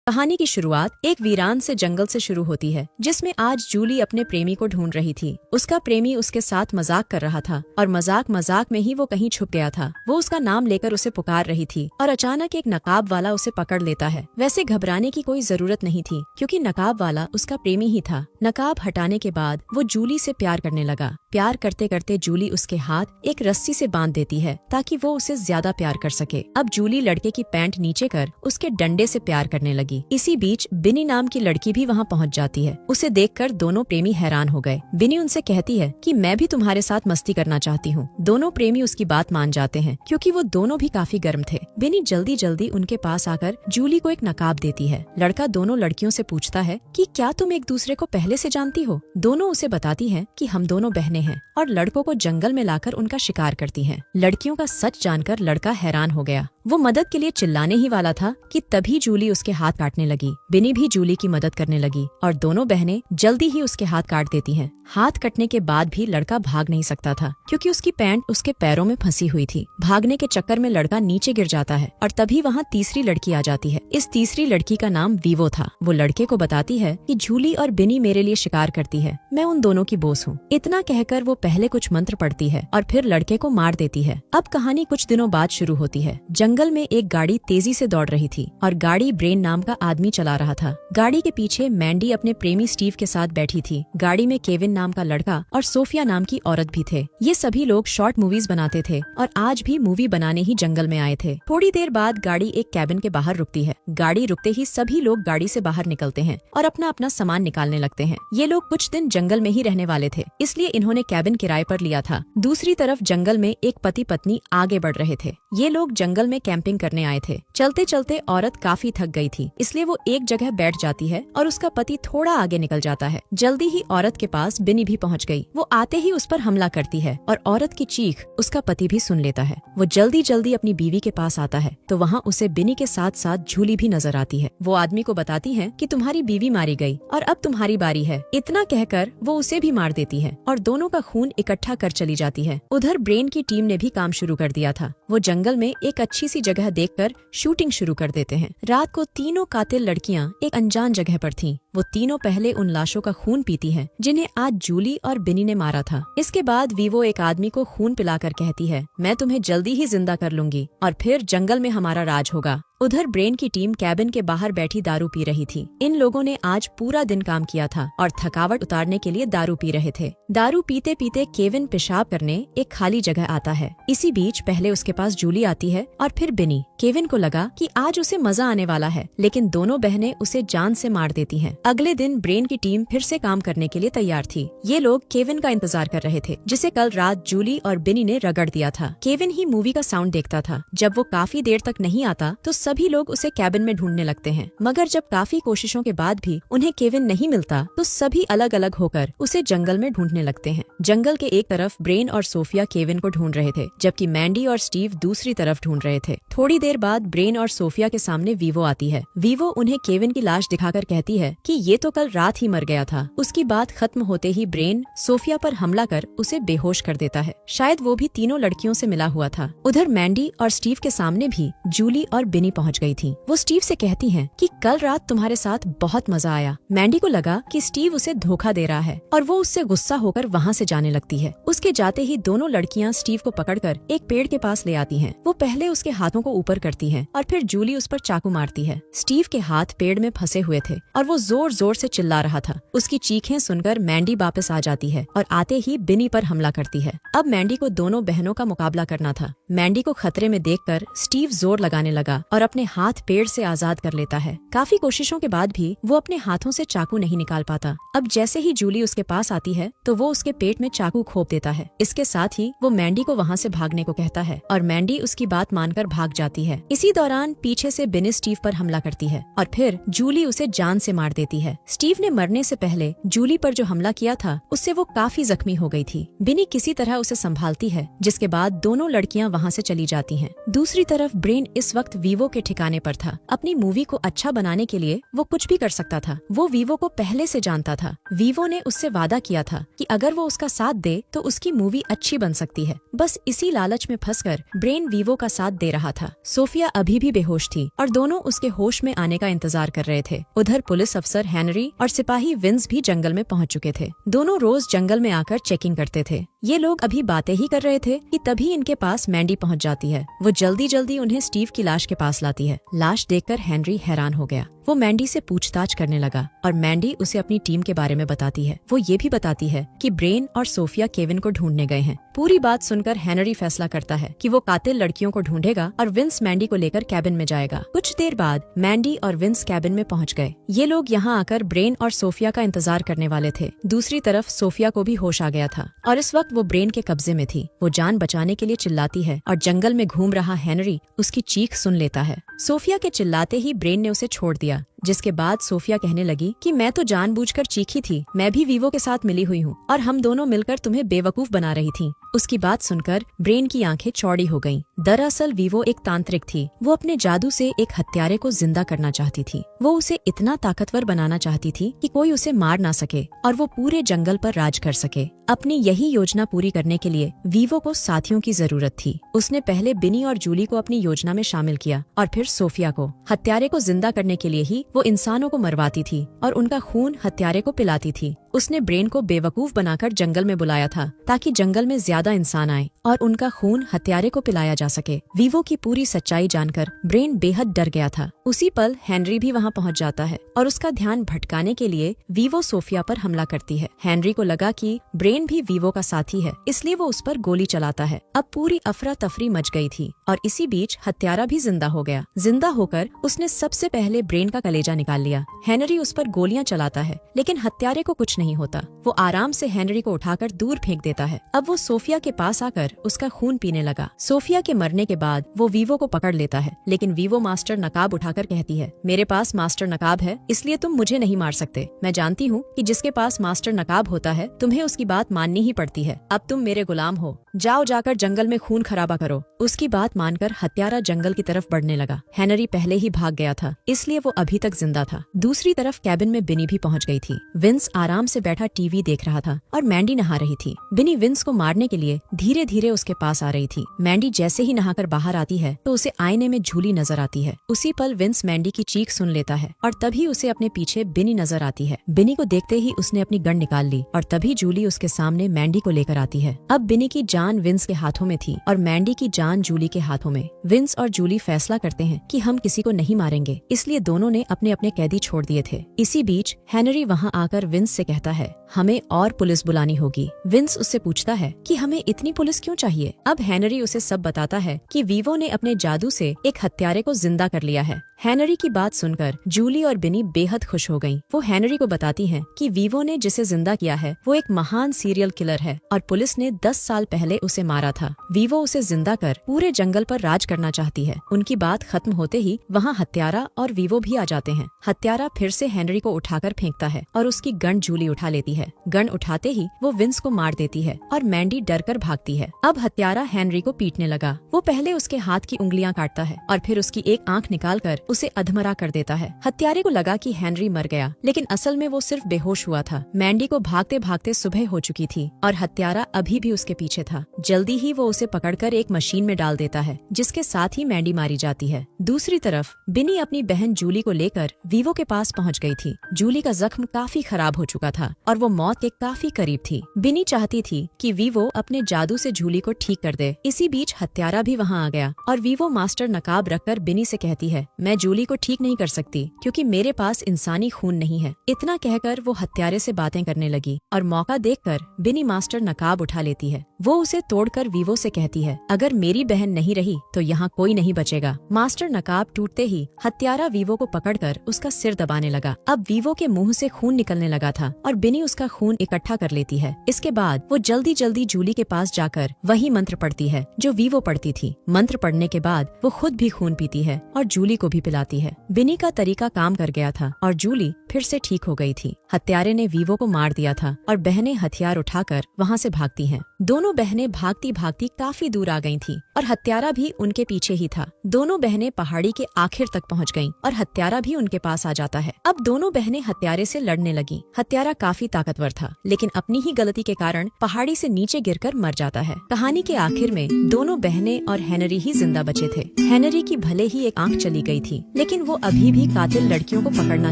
कहानी की शुरुआत एक वीरान से जंगल से शुरू होती है, जिसमें आज जूली अपने प्रेमी को ढूंढ रही थी। उसका प्रेमी उसके साथ मजाक कर रहा था और मजाक मजाक में ही वो कहीं छुप गया था। वो उसका नाम लेकर उसे पुकार रही थी और अचानक एक नकाब वाला उसे पकड़ लेता है। वैसे घबराने की कोई जरूरत नहीं थी, क्योंकि नकाब वाला उसका प्रेमी ही था। नकाब हटाने के बाद वो जूली से प्यार करने लगा। प्यार करते करते जूली उसके हाथ एक रस्सी से बांध देती है ताकि वो उसे ज्यादा प्यार कर सके। अब जूली लड़के की पैंट नीचे कर उसके डंडे से प्यार करने लगी। इसी बीच बिनी नाम की लड़की भी वहाँ पहुँच जाती है। उसे देखकर दोनों प्रेमी हैरान हो गए। बिनी उनसे कहती है कि मैं भी तुम्हारे साथ मस्ती करना चाहती हूँ। दोनों प्रेमी उसकी बात मान जाते हैं, क्योंकि वो दोनों भी काफी गर्म थे। बिनी जल्दी जल्दी उनके पास आकर जूली को एक नकाब देती है। लड़का दोनों लड़कियों से पूछता है कि क्या तुम एक दूसरे को पहले से जानती हो। दोनों उसे बताती हैं कि हम दोनों बहनें हैं और लड़कों को जंगल में लाकर उनका शिकार करती हैं। लड़कियों का सच जानकर लड़का हैरान हो गया। वो मदद के लिए चिल्लाने ही वाला था कि तभी जूली उसके हाथ काटने लगी। बिनी भी जूली की मदद करने लगी और दोनों बहनें जल्दी ही उसके हाथ काट देती हैं। हाथ कटने के बाद भी लड़का भाग नहीं सकता था, क्योंकि उसकी पैंट उसके पैरों में फंसी हुई थी। भागने के चक्कर में लड़का नीचे गिर जाता है और तभी वहाँ तीसरी लड़की आ जाती है। इस तीसरी लड़की का नाम वीवो था। वो लड़के को बताती है कि जूली और बिनी मेरे लिए शिकार करती है, मैं उन दोनों की बोस हूँ। इतना कहकर वो पहले कुछ मंत्र पढ़ती है और फिर लड़के को मार देती है। अब कहानी कुछ दिनों बाद शुरू होती है। जंगल में एक गाड़ी तेजी से दौड़ रही थी और गाड़ी ब्रेन नाम का आदमी चला रहा था। गाड़ी के पीछे मैंडी अपने प्रेमी स्टीव के साथ बैठी थी। गाड़ी में केविन नाम का लड़का और सोफिया नाम की औरत भी थे। ये सभी लोग शॉर्ट मूवीज बनाते थे और आज भी मूवी बनाने ही जंगल में आए थे। थोड़ी देर बाद गाड़ी एक कैबिन के बाहर रुकती है। गाड़ी रुकते ही सभी लोग गाड़ी से बाहर निकलते हैं और अपना अपना सामान निकालने लगते हैं। ये लोग कुछ दिन जंगल में ही रहने वाले थे, इसलिए इन्होंने कैबिन किराए पर लिया था। दूसरी तरफ जंगल में एक पति पत्नी आगे बढ़ रहे थे। ये लोग जंगल में कैंपिंग करने आए थे। चलते चलते औरत काफी थक गई थी, इसलिए वो एक जगह बैठ जाती है और उसका पति थोड़ा आगे निकल जाता है। जल्दी ही औरत के पास बिनी भी पहुंच गई। वो आते ही उस पर हमला करती है और औरत की चीख उसका पति भी सुन लेता है। वो जल्दी जल्दी अपनी बीवी के पास आता है तो वहाँ उसे बिनी के साथ साथ जूली भी नजर आती है। वो आदमी को बताती है कि तुम्हारी बीवी मारी गई और अब तुम्हारी बारी है। इतना कहकर वो उसे भी मार देती है और दोनों का खून इकट्ठा कर चली जाती है। उधर ब्रेन की टीम ने भी काम शुरू कर दिया था। वो जंगल में एक अच्छी सी जगह देखकर शूटिंग शुरू कर देते हैं। रात को तीनों कातिल लड़कियां एक अनजान जगह पर थीं। वो तीनों पहले उन लाशों का खून पीती हैं, जिन्हें आज जूली और बिनी ने मारा था। इसके बाद वीवो एक आदमी को खून पिलाकर कहती है, मैं तुम्हें जल्दी ही जिंदा कर लूंगी और फिर जंगल में हमारा राज होगा। उधर ब्रेन की टीम कैबिन के बाहर बैठी दारू पी रही थी। इन लोगों ने आज पूरा दिन काम किया था और थकावट उतारने के लिए दारू पी रहे थे। दारू पीते पीते केविन पेशाब करने एक खाली जगह आता है। इसी बीच पहले उसके पास जूली आती है और फिर बिनी। केविन को लगा कि आज उसे मजा आने वाला है, लेकिन दोनों बहनें उसे जान से मार देती हैं। अगले दिन ब्रेन की टीम फिर से काम करने के लिए तैयार थी। ये लोग केविन का इंतजार कर रहे थे, जिसे कल रात जूली और बिनी ने रगड़ दिया था। केविन ही मूवी का साउंड देखता था। जब वो काफी देर तक नहीं आता तो सभी लोग उसे कैबिन में ढूंढने लगते हैं, मगर जब काफी कोशिशों के बाद भी उन्हें केविन नहीं मिलता तो सभी अलग अलग होकर उसे जंगल में ढूंढने लगते हैं। जंगल के एक तरफ ब्रेन और सोफिया केविन को ढूंढ रहे थे, जबकि मैंडी और स्टीव दूसरी तरफ ढूंढ रहे थे। थोड़ी देर बाद ब्रेन और सोफिया के सामने वीवो आती है। वीवो उन्हें केविन की लाश दिखाकर कहती है कि ये तो कल रात ही मर गया था। उसकी बात खत्म होते ही ब्रेन सोफिया पर हमला कर उसे बेहोश कर देता है। शायद वो भी तीनों लड़कियों से मिला हुआ था। उधर मैंडी और स्टीव के सामने भी जूली और बिनी पहुंच गई थी। वो स्टीव से कहती हैं कि कल रात तुम्हारे साथ बहुत मजा आया। मैंडी को लगा कि स्टीव उसे धोखा दे रहा है और वो उससे गुस्सा होकर वहाँ से जाने लगती है। उसके जाते ही दोनों लड़कियाँ स्टीव को पकड़कर एक पेड़ के पास ले आती हैं। वो पहले उसके हाथों को ऊपर करती हैं और फिर जूली उस पर चाकू मारती है। स्टीव के हाथ पेड़ में फंसे हुए थे और वो जोर जोर से चिल्ला रहा था। उसकी चीखें सुनकर मैंडी वापस आ जाती है और आते ही बिनी पर हमला करती है। अब मैंडी को दोनों बहनों का मुकाबला करना था। मैंडी को खतरे में देखकर स्टीव जोर लगाने लगा और अपने हाथ पेड़ से आजाद कर लेता है। काफी कोशिशों के बाद भी वो अपने हाथों से चाकू नहीं निकाल पाता। अब जैसे ही जूली उसके पास आती है तो वो उसके पेट में चाकू खोप देता है। इसके साथ ही वो मैंडी को वहाँ से भागने को कहता है और मैंडी उसकी बात मानकर भाग जाती है। इसी दौरान पीछे से बिनी स्टीव पर हमला करती है और फिर जूली उसे जान से मार देती है। स्टीव ने मरने से पहले जूली पर जो हमला किया था उससे वो काफी जख्मी हो गई थी। बिनी किसी तरह उसे संभालती है, जिसके बाद दोनों लड़कियां वहाँ से चली जाती हैं। दूसरी तरफ ब्रेन इस वक्त वीवो के ठिकाने पर था। अपनी मूवी को अच्छा बनाने के लिए वो कुछ भी कर सकता था। वो वीवो को पहले से जानता था। वीवो ने उससे वादा किया था कि अगर वो उसका साथ दे तो उसकी मूवी अच्छी बन सकती है। बस इसी लालच में फंसकर ब्रेन वीवो का साथ दे रहा था। सोफिया अभी भी बेहोश थी और दोनों उसके होश में आने का इंतजार कर रहे थे। उधर पुलिस अफसर हेनरी और सिपाही विंस भी जंगल में पहुंच चुके थे। दोनों रोज जंगल में आकर चेकिंग करते थे। ये लोग अभी बातें ही कर रहे थे कि तभी इनके पास मैंडी पहुंच जाती है। वो जल्दी जल्दी उन्हें स्टीव की लाश के पास लाती है। लाश देखकर हेनरी हैरान हो गया। वो मैंडी से पूछताछ करने लगा और मैंडी उसे अपनी टीम के बारे में बताती है। वो ये भी बताती है कि ब्रेन और सोफिया केविन को ढूंढने गए हैं। पूरी बात सुनकर हेनरी फैसला करता है कि वो कातिल लड़कियों को ढूंढेगा और विंस मैंडी को लेकर कैबिन में जाएगा। कुछ देर बाद मैंडी और विंस कैबिन में पहुंच गए। ये लोग यहाँ आकर ब्रेन और सोफिया का इंतजार करने वाले थे। दूसरी तरफ सोफिया को भी होश आ गया था और इस वक्त वो ब्रेन के कब्जे में थी। वो जान बचाने के लिए चिल्लाती है और जंगल में घूम रहा हेनरी उसकी चीख सुन लेता है। सोफिया के चिल्लाते ही ब्रेन ने उसे छोड़ दिया, जिसके बाद सोफिया कहने लगी कि मैं तो जानबूझकर चीखी थी, मैं भी वीवो के साथ मिली हुई हूँ और हम दोनों मिलकर तुम्हें बेवकूफ बना रही थी। उसकी बात सुनकर ब्रेन की आंखें चौड़ी हो गईं। दरअसल वीवो एक तांत्रिक थी। वो अपने जादू से एक हत्यारे को जिंदा करना चाहती थी। वो उसे इतना ताकतवर बनाना चाहती थी कि कोई उसे मार ना सके और वो पूरे जंगल पर राज कर सके। अपनी यही योजना पूरी करने के लिए वीवो को साथियों की जरूरत थी। उसने पहले बिनी और जूली को अपनी योजना में शामिल किया और फिर सोफिया को। हत्यारे को जिंदा करने के लिए ही वो इंसानों को मरवाती थी और उनका खून हत्यारे को पिलाती थी। उसने ब्रेन को बेवकूफ बनाकर जंगल में बुलाया था ताकि जंगल में ज्यादा इंसान आए और उनका खून हत्यारे को पिलाया जा सके। वीवो की पूरी सच्चाई जानकर ब्रेन बेहद डर गया था। उसी पल हेनरी भी वहाँ पहुँच जाता है और उसका ध्यान भटकाने के लिए वीवो सोफिया पर हमला करती है। हेनरी को लगा कि ब्रेन भी वीवो का साथी है, इसलिए वो उस पर गोली चलाता है। अब पूरी अफरा तफरी मच गई थी और इसी बीच हत्यारा भी जिंदा हो गया। जिंदा होकर उसने सबसे पहले ब्रेन का कलेजा निकाल लिया। हेनरी उस पर गोलियां चलाता है लेकिन हत्यारे को कुछ नहीं होता। वो आराम से हेनरी को उठाकर दूर फेंक देता है। अब वो सोफिया के पास आकर उसका खून पीने लगा। सोफिया के मरने के बाद वो वीवो को पकड़ लेता है, लेकिन वीवो मास्टर नकाब उठाकर कहती है, मेरे पास मास्टर नकाब है, इसलिए तुम मुझे नहीं मार सकते। मैं जानती हूँ कि जिसके पास मास्टर नकाब होता है तुम्हें उसकी बात माननी ही पड़ती है। अब तुम मेरे गुलाम हो, जाओ जाकर जंगल में खून खराबा करो। उसकी बात मानकर हत्यारा जंगल की तरफ बढ़ने लगा। हेनरी पहले ही भाग गया था, इसलिए वो अभी तक जिंदा था। दूसरी तरफ कैबिन में बिनी भी पहुंच गई थी। विंस आराम से बैठा टीवी देख रहा था और मैंडी नहा रही थी। बिनी विंस को मारने के लिए धीरे धीरे उसके पास आ रही थी। मैंडी जैसे ही नहाकर बाहर आती है तो उसे आईने में झूली नजर आती है। उसी पल विंस मैंडी की चीख सुन लेता है और तभी उसे अपने पीछे बिनी नजर आती है। बिनी को देखते ही उसने अपनी गन निकाल ली और तभी जूली उसके सामने मैंडी को लेकर आती है। अब बिनी की जान विंस के हाथों में थी और मैंडी की जान जूली के हाथों में। विंस और जूली फैसला करते हैं कि हम किसी को नहीं मारेंगे, इसलिए दोनों ने अपने अपने कैदी छोड़ दिए थे। इसी बीच हेनरी वहाँ आकर विंस से कहता है, हमें और पुलिस बुलानी होगी। विंस उससे पूछता है कि हमें इतनी पुलिस क्यों चाहिए। अब हेनरी उसे सब बताता है कि वीवो ने अपने जादू से एक हत्यारे को जिंदा कर लिया है। हेनरी की बात सुनकर जूली और बिनी बेहद खुश हो गईं। वो हेनरी को बताती हैं कि वीवो ने जिसे जिंदा किया है वो एक महान सीरियल किलर है और पुलिस ने 10 साल पहले उसे मारा था। वीवो उसे जिंदा कर पूरे जंगल पर राज करना चाहती है। उनकी बात खत्म होते ही वहाँ हत्यारा और वीवो भी आ जाते हैं। हत्यारा फिर से हेनरी को उठाकर फेंकता है और उसकी गन जूली उठा लेती है। गन उठाते ही वो विंस को मार देती है और मैंडी डर कर भागती है। अब हत्यारा हेनरी को पीटने लगा। वो पहले उसके हाथ की उंगलियां काटता है और फिर उसकी एक आंख निकाल कर उसे अधमरा कर देता है। हत्यारे को लगा कि हेनरी मर गया, लेकिन असल में वो सिर्फ बेहोश हुआ था। मैंडी को भागते भागते सुबह हो चुकी थी और हत्यारा अभी भी उसके पीछे था। जल्दी ही वो उसे पकड़कर एक मशीन में डाल देता है, जिसके साथ ही मैंडी मारी जाती है। दूसरी तरफ बिनी अपनी बहन जूली को लेकर वीवो के पास पहुंच गई थी। जूली का जख्म काफी खराब हो चुका था और वो मौत के काफी करीब थी। बिनी चाहती थी कि वीवो अपने जादू से जूली को ठीक कर दे। इसी बीच हत्यारा भी वहाँ आ गया और वीवो मास्टर नकाब रखकर बिनी से कहती है, मैं जूली को ठीक नहीं कर सकती क्योंकि मेरे पास इंसानी खून नहीं है। इतना कहकर वो हत्यारे से बातें करने लगी और मौका देखकर बिनी मास्टर नकाब उठा लेती है। वो उसे तोड़कर वीवो से कहती है, अगर मेरी बहन नहीं रही तो यहाँ कोई नहीं बचेगा। मास्टर नकाब टूटते ही हत्यारा वीवो को पकड़कर उसका सिर दबाने लगा। अब वीवो के मुंह से खून निकलने लगा था और बिनी उसका खून इकट्ठा कर लेती है। इसके बाद वो जल्दी जल्दी जूली के पास जाकर वही मंत्र पढ़ती है जो वीवो पढ़ती थी। मंत्र पढ़ने के बाद वो खुद भी खून पीती है और जूली को भी पिलाती है। बिनी का तरीका काम कर गया था और जूली फिर से ठीक हो गई थी। हत्यारे ने वीवो को मार दिया था और बहनें हथियार उठाकर वहाँ से भागती हैं। दोनों बहनें भागती भागती काफी दूर आ गई थीं और हत्यारा भी उनके पीछे ही था। दोनों बहनें पहाड़ी के आखिर तक पहुंच गईं और हत्यारा भी उनके पास आ जाता है। अब दोनों बहनें हत्यारे से लड़ने लगीं। हत्यारा काफी ताकतवर था, लेकिन अपनी ही गलती के कारण पहाड़ी से नीचे गिरकर मर जाता है। कहानी के आखिर में दोनों बहनें और हेनरी ही जिंदा बचे थे। हेनरी की भले ही एक आंख चली गई थी, लेकिन वो अभी भी कातिल लड़कियों को पकड़ना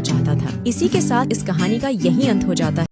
चाहता था। इसी के साथ इस कहानी का यही अंत हो जाता है।